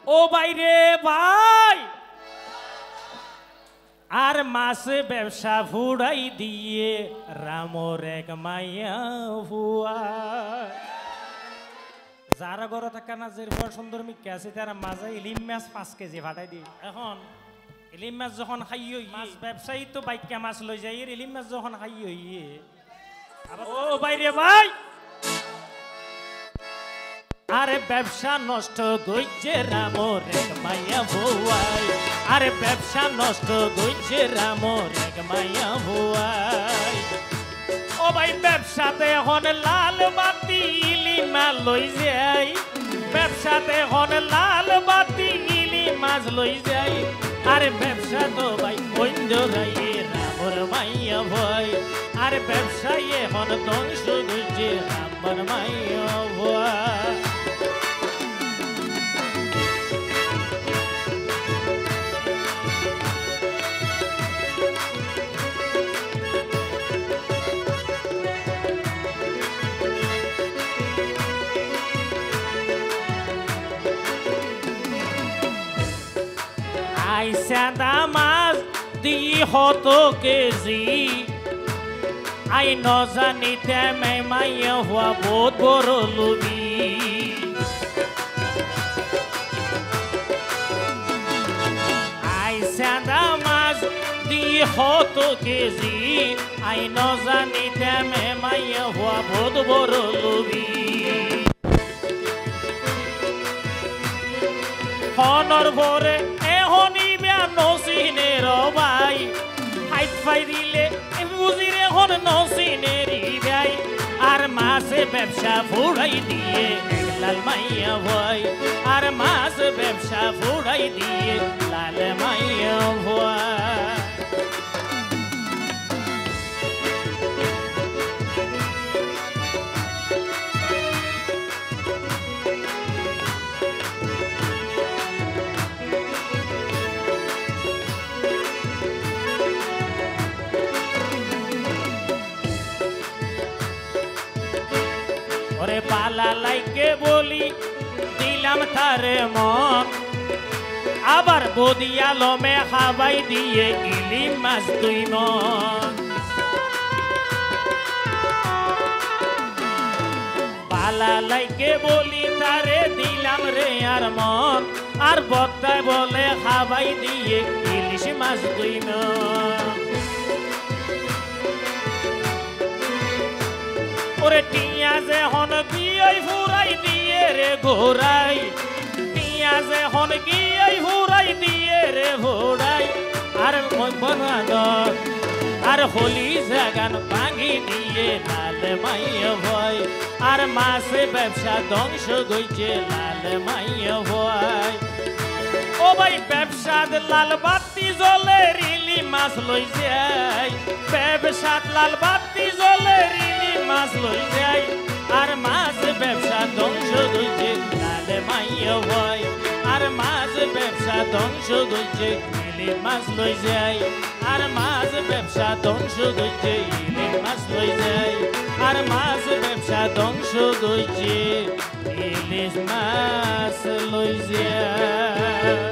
ও বাইরে ভাই আর মাসে ব্যবসা ফুড়াই দিয়ে রামর এক মাইয়া ভুয়া যারা গড় থাকা না যে সুন্দর মিকে আছে তারা মাঝে ইলিম মাছ 5 কেজি ফাটাই দিয়ে এখন ইলিম মাছ যখন খাই মাছ ব্যবসায়ী তো বাইকা মাছ লই যায় ইলিম মাছ যখন খাই হইয়ে ও বাইরে ভাই আরে ব্যবসা নষ্ট গইছে রামর এক মাইয়া ভুয়াই আরে ব্যবসা নষ্ট গইছে রামর এক মাইয়া ভুয়াই ও ভাই ব্যবসাতে এখন লাল বাতি ইলিমা লই যাই ব্যবসাতে এখন লাল বাতি ইলিমাছ লই যাই আরে ব্যবসা তো ভাই বন্ধরাই রামর মাইয়া ভয় আরে ব্যবসায়ী এখন ধ্বংস গইছে রামর মাইয়া ভয় আইসাদা মাছ দি হত কেজি আই ন জানিতে মাইয়া হওয়া বহুত বড় লবি আইসাদা মাছ দি হত কেজি আই ন জানিতে মাইয়া হওয়া বহুত বড় লবি হনর ভরে এহনি বিয়া নসিনে রবাই হাইট ফাই দিলে বুঝিরে হন নসিনে রিবাই আর মাসে ব্যবসা ফুড়াই দিয়ে লাল মাইয়া ভয় আর মাস ব্যবসা ফুড়াই দিয়ে লাল মাইয়া ভয় ওরে পালা লাইকে বলি দিলাম তারে মন আবার বদিয়ালমে খাবাই দিয়ে ইলিম মাছ 2 মন পালা লাইকে বলি তারে দিলাম রে আর মন আর বত্তায় বলে খাবাই দিয়ে ইলিশ মাছ 2 মন ওরে টিয়া যে হন গিয়ে ফুরাই দিয়ে রে ঘোরাই টিয়া যে হন গিয়ে ফুরাই দিয়ে রে ঘোরাই আর আর হলি জাগান ভাঙি দিয়ে লাল মাইয়া ভয় আর মাসে ব্যবসা ধ্বংস গইছে লাল মাইয়া ভয় ও ভাই ব্যবসাদ লাল বাতি জ্বলে রিলি মাছ লই যাই ব্যবসাদ লাল বাতি জ্বলে রিলি মাছ লই যাই আর মাছ ব্যবসা ধ্বংস গইছে লাল মাইয়া ভয় আর মাছ ব্যবসা ধ্বংস গইছে ইলি মাছ লই যাই আর মাছ ব্যবসা ধ্বংস গইছে ইলি মাছ লই যাই আর মাছ ব্যবসা ধ্বংস গইছে ইলিশ মাছ লই যায়